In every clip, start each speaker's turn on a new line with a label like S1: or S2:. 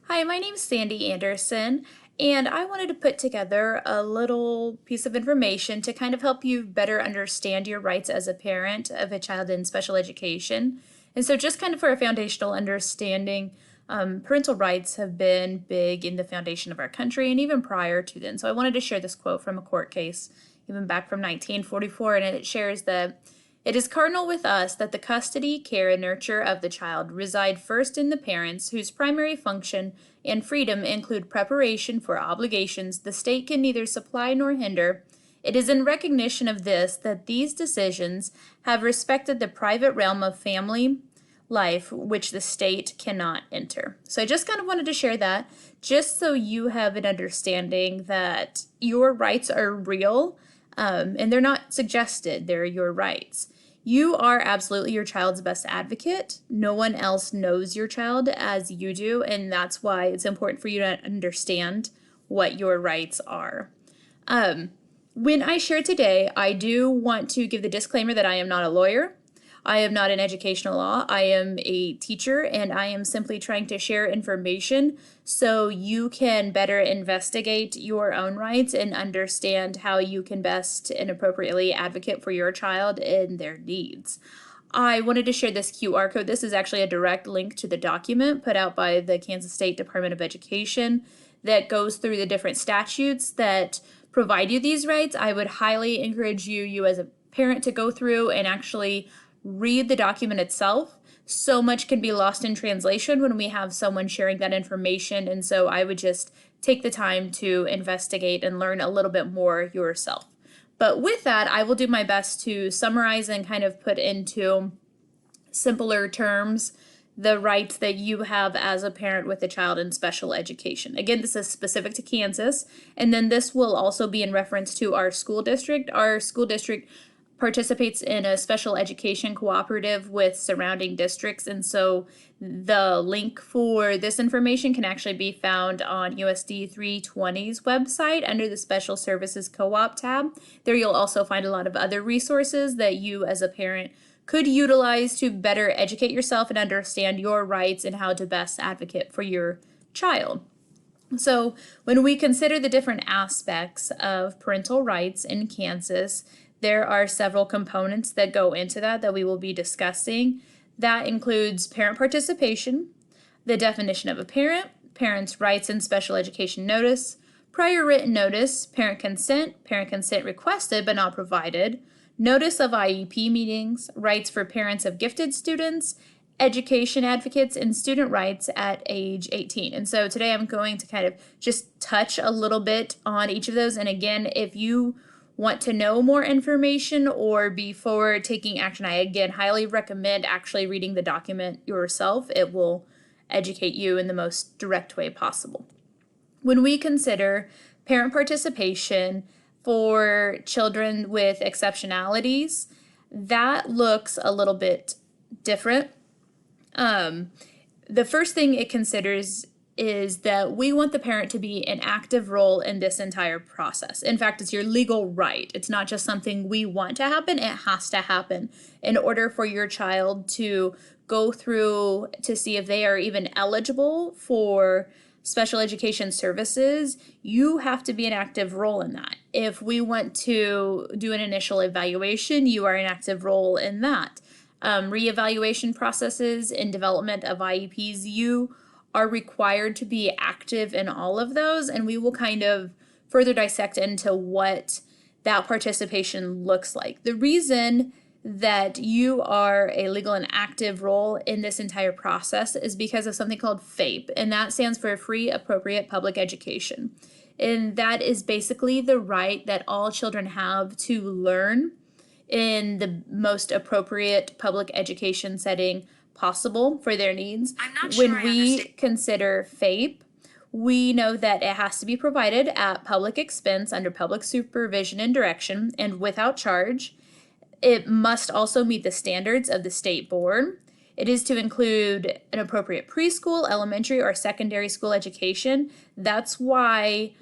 S1: Hi, my name's Sandy Anderson, and I wanted to put together a little piece of information to kind of help you better understand your rights as a parent of a child in special education. And so, just kind of for a foundational understanding, parental rights have been big in the foundation of our country and even prior to then. So, I wanted to share this quote from a court case, even back from 1944, and it shares that it is cardinal with us that the custody, care, and nurture of the child reside first in the parents, whose primary function and freedom include preparation for obligations the state can neither supply nor hinder. It is in recognition of this that these decisions have respected the private realm of family life, which the state cannot enter. So I just kind of wanted to share that just so you have an understanding that your rights are real, and they're not suggested, they're your rights. You are absolutely your child's best advocate. No one else knows your child as you do, and that's why it's important for you to understand what your rights are. When I share today, I do want to give the disclaimer that I am not a lawyer. I am not in educational law. I am a teacher, and I am simply trying to share information so you can better investigate your own rights and understand how you can best and appropriately advocate for your child and their needs. I wanted to share this QR code. This is actually a direct link to the document put out by the Kansas State Department of Education that goes through the different statutes that provide you these rights. I would highly encourage you as a parent to go through and actually read the document itself. So much can be lost in translation when we have someone sharing that information, and so I would just take the time to investigate and learn a little bit more yourself. But with that, I will do my best to summarize and kind of put into simpler terms the rights that you have as a parent with a child in special education. Again, this is specific to Kansas, and then this will also be in reference to our school district. Our school district participates in a special education cooperative with surrounding districts, and so the link for this information can actually be found on USD 320's website under the Special Services Co-op tab. There you'll also find a lot of other resources that you as a parent could utilize to better educate yourself and understand your rights and how to best advocate for your child. So when we consider the different aspects of parental rights in Kansas, there are several components that go into that we will be discussing. That includes parent participation, the definition of a parent, parents' rights in special education notice, prior written notice, parent consent requested but not provided, notice of IEP meetings, rights for parents of gifted students, education advocates, and student rights at age 18. And so today I'm going to kind of just touch a little bit on each of those. And again, if you want to know more information or before taking action, I again highly recommend actually reading the document yourself. It will educate you in the most direct way possible. When we consider parent participation for children with exceptionalities, that looks a little bit different. The first thing it considers is that we want the parent to be an active role in this entire process. In fact, it's your legal right. It's not just something we want to happen, it has to happen in order for your child to go through to see if they are even eligible for special education services. You have to be an active role in that. If we want to do an initial evaluation, you are an active role in that. Reevaluation processes and development of IEPs, you are required to be active in all of those, and we will kind of further dissect into what that participation looks like. The reason that you are a legal and active role in this entire process is because of something called FAPE, and that stands for Free Appropriate Public Education. And that is basically the right that all children have to learn in the most appropriate public education setting possible for their needs.
S2: I'm not
S1: When
S2: sure I
S1: we
S2: understand.
S1: consider FAPE, we know that it has to be provided at public expense under public supervision and direction and without charge. It must also meet the standards of the state board. It is to include an appropriate preschool, elementary, or secondary school education. That's why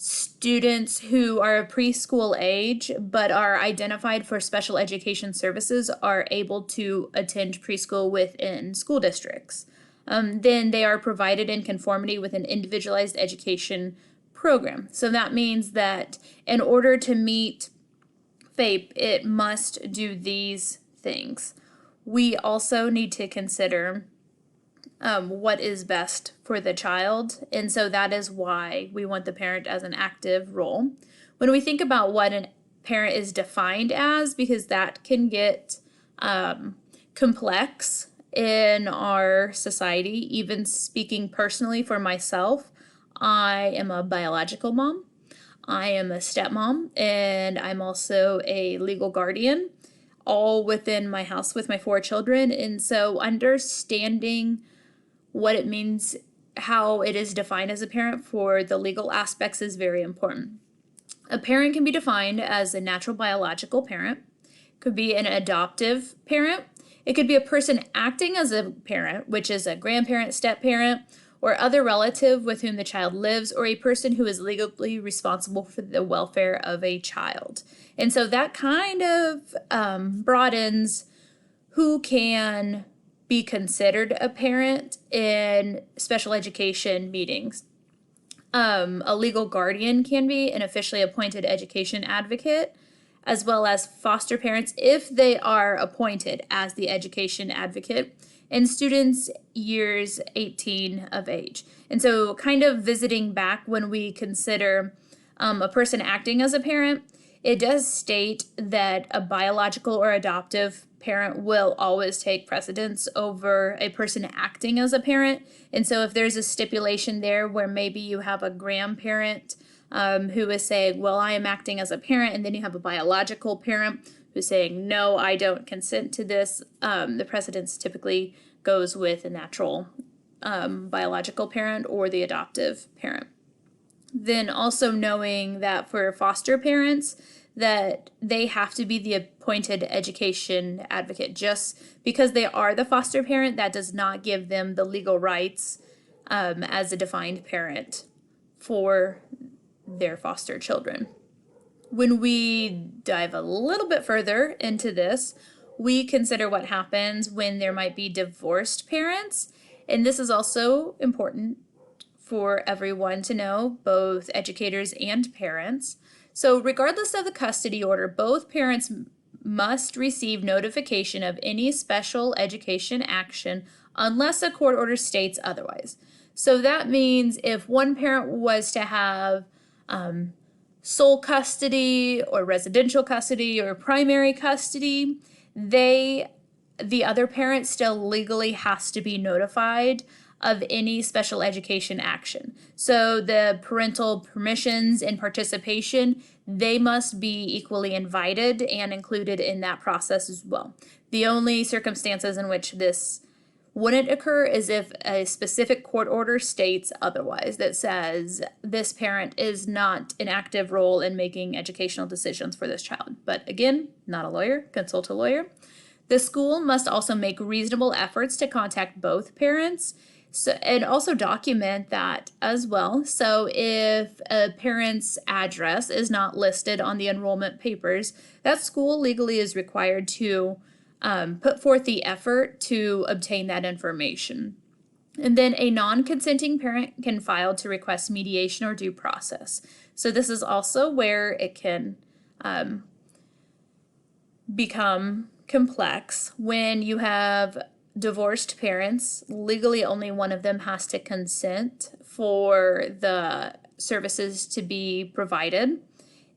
S1: students who are of preschool age but are identified for special education services are able to attend preschool within school districts. then they are provided in conformity with an individualized education program. So that means that in order to meet FAPE, it must do these things. We also need to consider what is best for the child, and so that is why we want the parent as an active role. When we think about what a parent is defined as, because that can get complex in our society, even speaking personally for myself, I am a biological mom, I am a stepmom, and I'm also a legal guardian, all within my house with my 4 children. And so understanding what it means, how it is defined as a parent for the legal aspects is very important. A parent can be defined as a natural biological parent, could be an adoptive parent, it could be a person acting as a parent, which is a grandparent, step-parent, or other relative with whom the child lives, or a person who is legally responsible for the welfare of a child. And so that kind of broadens who can be considered a parent in special education meetings. A legal guardian can be an officially appointed education advocate, as well as foster parents if they are appointed as the education advocate, and students years 18 of age. And so kind of visiting back when we consider a person acting as a parent, it does state that a biological or adoptive parent will always take precedence over a person acting as a parent. And so if there's a stipulation there where maybe you have a grandparent who is saying, well, I am acting as a parent, and then you have a biological parent who's saying, no, I don't consent to this, the precedence typically goes with a natural biological parent or the adoptive parent. Then also knowing that for foster parents, that they have to be the appointed education advocate. Just because they are the foster parent, that does not give them the legal rights as a defined parent for their foster children. When we dive a little bit further into this, we consider what happens when there might be divorced parents. And this is also important for everyone to know, both educators and parents. So regardless of the custody order, both parents must receive notification of any special education action unless a court order states otherwise. So that means if one parent was to have sole custody or residential custody or primary custody, the other parent still legally has to be notified of any special education action. So the parental permissions and participation, they must be equally invited and included in that process as well. The only circumstances in which this wouldn't occur is if a specific court order states otherwise, that says this parent is not an active role in making educational decisions for this child. But again, not a lawyer, consult a lawyer. The school must also make reasonable efforts to contact both parents, and also document that as well. So if a parent's address is not listed on the enrollment papers, that school legally is required to put forth the effort to obtain that information. And then a non-consenting parent can file to request mediation or due process. So this is also where it can become complex. When you have divorced parents, legally only one of them has to consent for the services to be provided.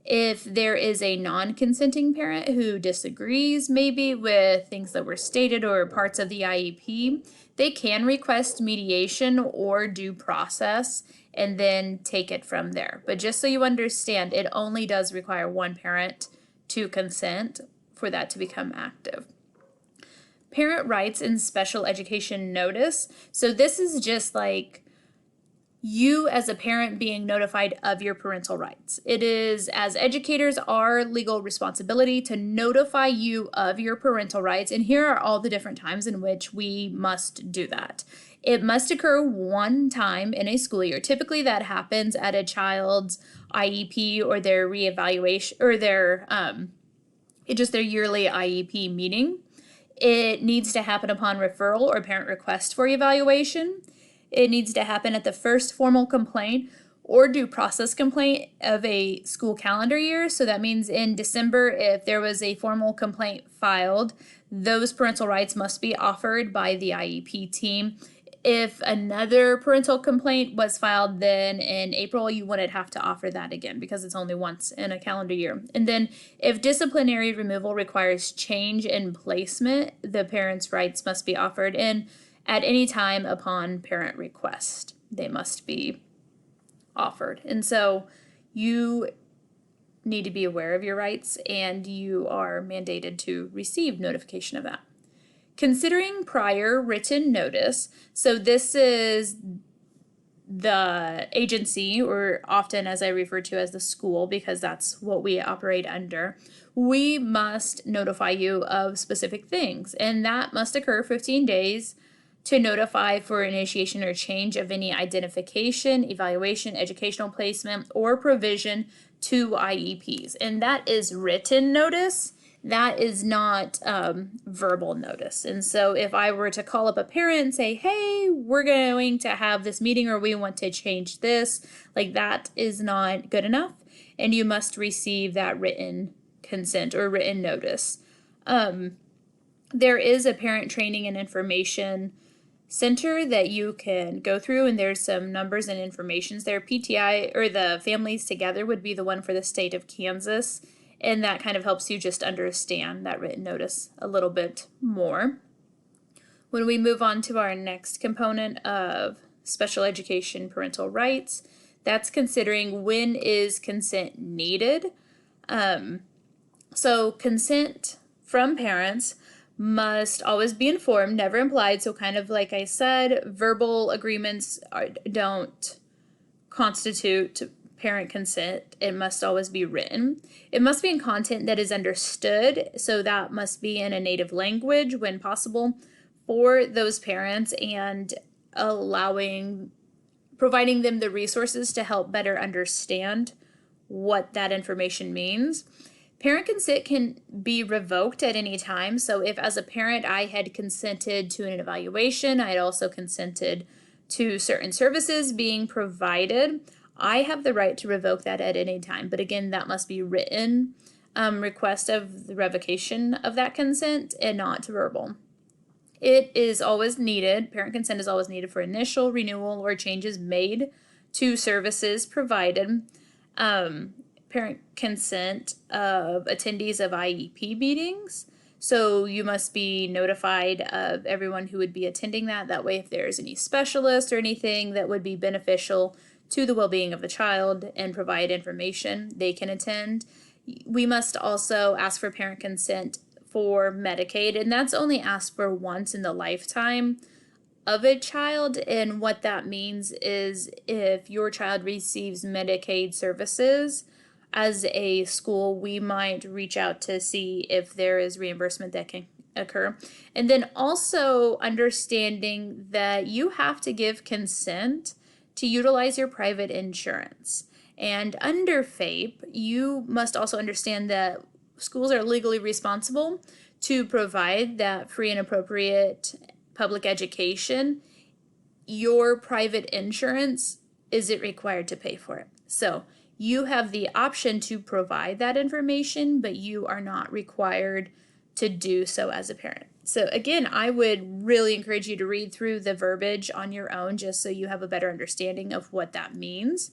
S1: If there is a non-consenting parent who disagrees maybe with things that were stated or parts of the IEP, they can request mediation or due process and then take it from there. But just so you understand, it only does require one parent to consent for that to become active. Parent rights in special education notice. So this is just like you as a parent being notified of your parental rights. It is, as educators, our legal responsibility to notify you of your parental rights, and here are all the different times in which we must do that. It must occur one time in a school year. Typically that happens at a child's IEP or their reevaluation or their yearly IEP meeting. It needs to happen upon referral or parent request for evaluation. It needs to happen at the first formal complaint or due process complaint of a school calendar year. So that means in December, if there was a formal complaint filed, those parental rights must be offered by the IEP team. If another parental complaint was filed, then in April, you wouldn't have to offer that again because it's only once in a calendar year. And then if disciplinary removal requires change in placement, the parent's rights must be offered. And at any time upon parent request, they must be offered. And so you need to be aware of your rights, and you are mandated to receive notification of that. Considering prior written notice, so this is the agency, or often as I refer to as the school, because that's what we operate under. We must notify you of specific things, and that must occur 15 days to notify for initiation or change of any identification, evaluation, educational placement, or provision to IEPs. And that is written notice. That is not verbal notice. And so if I were to call up a parent and say, hey, we're going to have this meeting or we want to change this, like that is not good enough. And you must receive that written consent or written notice. There is a parent training and information center that you can go through, and there's some numbers and informations there. PTI, or the Families Together, would be the one for the state of Kansas, and that kind of helps you just understand that written notice a little bit more. When we move on to our next component of special education parental rights, that's considering when is consent needed. So consent from parents must always be informed, never implied. So kind of like I said, verbal agreements don't constitute parent consent. It must always be written. It must be in content that is understood. So that must be in a native language when possible for those parents, and providing them the resources to help better understand what that information means. Parent consent can be revoked at any time. So if as a parent I had consented to an evaluation, I had also consented to certain services being provided, I have the right to revoke that at any time. But again, that must be written request of the revocation of that consent and not verbal. It is always needed, parent consent is always needed for initial, renewal, or changes made to services provided. Parent consent of attendees of IEP meetings. So you must be notified of everyone who would be attending that. That way, if there's any specialist or anything that would be beneficial to the well-being of the child and provide information, they can attend. We must also ask for parent consent for Medicaid, and that's only asked for once in the lifetime of a child. And what that means is if your child receives Medicaid services, as a school, we might reach out to see if there is reimbursement that can occur. And then also understanding that you have to give consent to utilize your private insurance. And under FAPE, you must also understand that schools are legally responsible to provide that free and appropriate public education. Your private insurance isn't required to pay for it. So you have the option to provide that information, but you are not required to do so as a parent. So again, I would really encourage you to read through the verbiage on your own just so you have a better understanding of what that means.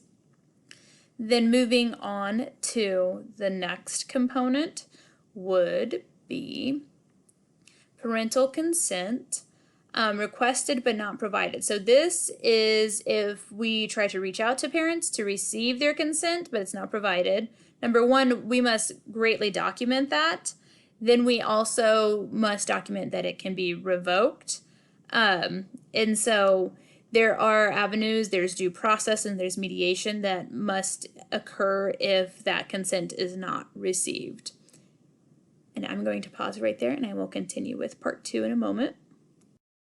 S1: Then moving on to the next component would be parental consent. Requested but not provided. So this is if we try to reach out to parents to receive their consent, but it's not provided. Number one, we must greatly document that. Then we also must document that it can be revoked. And so there are avenues, there's due process, and there's mediation that must occur if that consent is not received. And I'm going to pause right there, and I will continue with part 2 in a moment.